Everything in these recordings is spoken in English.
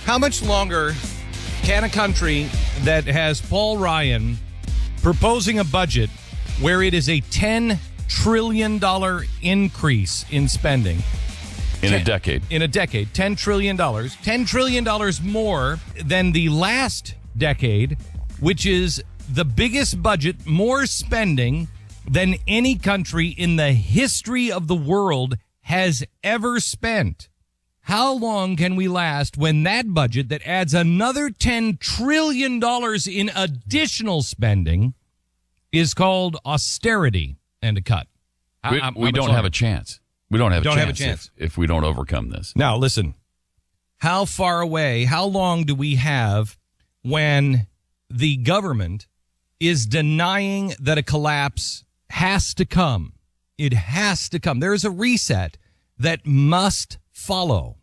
How much longer can a country that has Paul Ryan proposing a budget where it is a $10 trillion increase in spending in a decade? In a decade, $10 trillion. $10 trillion more than the last decade, which is the biggest budget, more spending than any country in the history of the world has ever spent. How long can we last when that budget that adds another $10 trillion in additional spending is called austerity and a cut? We don't have a chance. We don't have a chance if we don't overcome this. Now, listen, how far away, how long do we have when the government is denying that a collapse has to come? It has to come. There is a reset that must follow.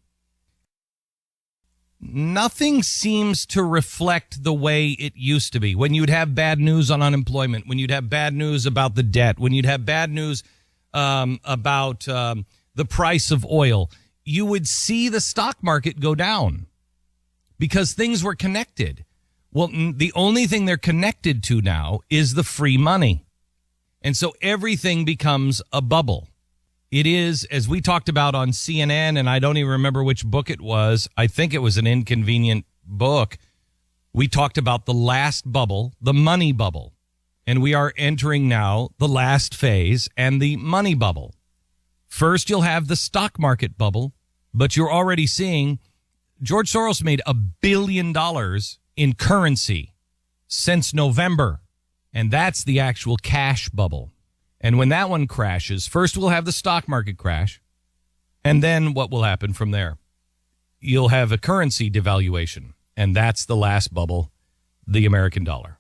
Nothing seems to reflect the way it used to be. When you'd have bad news on unemployment, when you'd have bad news about the debt, when you'd have bad news about the price of oil, you would see the stock market go down because things were connected. Well, the only thing they're connected to now is the free money. And so everything becomes a bubble. It is, as we talked about on CNN, and I don't even remember which book it was. I think it was an Inconvenient book. We talked about the last bubble, the money bubble. And we are entering now the last phase and the money bubble. First, you'll have the stock market bubble, but you're already seeing George Soros made $1 billion in currency since November. And that's the actual cash bubble. And when that one crashes, first we'll have the stock market crash. And then what will happen from there? You'll have a currency devaluation. And that's the last bubble, the American dollar.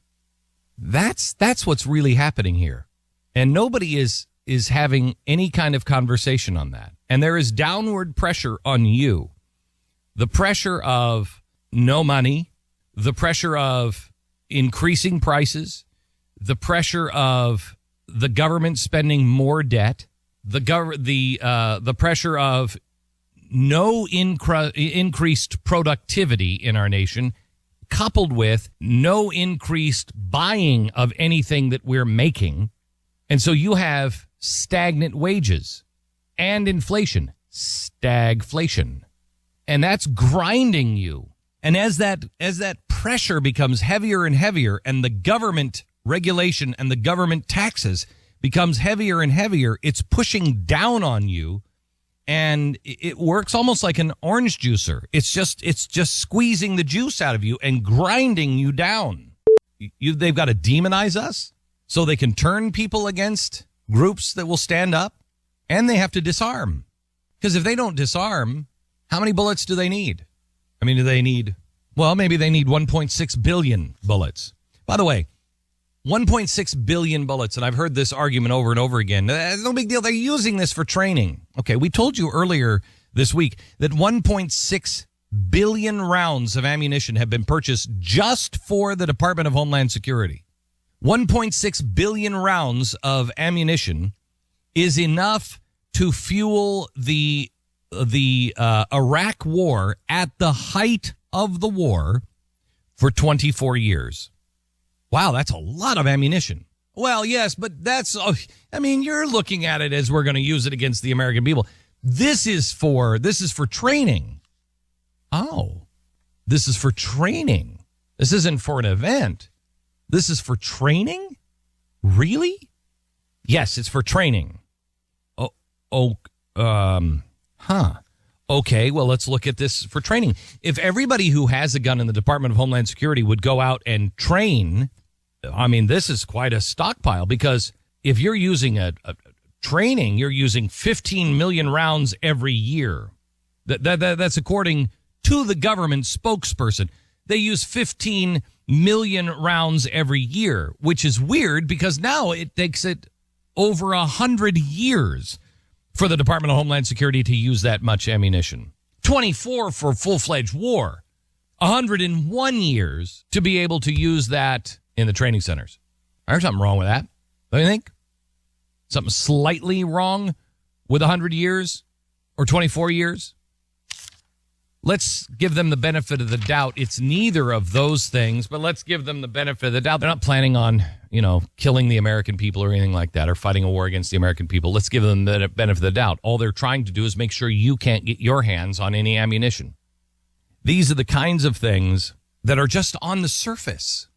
That's what's really happening here. And nobody is having any kind of conversation on that. And there is downward pressure on you. The pressure of no money, the pressure of increasing prices, the pressure of the government spending more debt, the pressure of no increased productivity in our nation, coupled with no increased buying of anything that we're making. And so you have stagnant wages and inflation, stagflation. And that's grinding you. And as that pressure becomes heavier and heavier, and the government regulation and the government taxes becomes heavier and heavier, it's pushing down on you. And it works almost like an orange juicer. It's just squeezing the juice out of you and grinding you down. They've got to demonize us so they can turn people against groups that will stand up, and they have to disarm. Because if they don't disarm, how many bullets do they need? I mean, maybe they need 1.6 billion bullets. By the way, 1.6 billion bullets, and I've heard this argument over and over again. No big deal. They're using this for training. Okay, we told you earlier this week that 1.6 billion rounds of ammunition have been purchased just for the Department of Homeland Security. 1.6 billion rounds of ammunition is enough to fuel the Iraq war at the height of the war for 24 years. Wow, that's a lot of ammunition. Well, yes, but you're looking at it as we're going to use it against the American people. This is for training. Oh, this is for training. This isn't for an event. This is for training? Really? Yes, it's for training. Okay, well, let's look at this for training. If everybody who has a gun in the Department of Homeland Security would go out and train, I mean, this is quite a stockpile, because if you're using a training, you're using 15 million rounds every year. That's according to the government spokesperson. They use 15 million rounds every year, which is weird because now it takes it over 100 years for the Department of Homeland Security to use that much ammunition. 24 for full-fledged war. 101 years to be able to use that in the training centers. There's something wrong with that, don't you think? Something slightly wrong with 100 years or 24 years? let's give them the benefit of the doubt. It's neither of those things, but let's give them the benefit of the doubt. They're not planning on, killing the American people or anything like that, or fighting a war against the American people. Let's give them the benefit of the doubt. All they're trying to do is make sure you can't get your hands on any ammunition. These are the kinds of things that are just on the surface.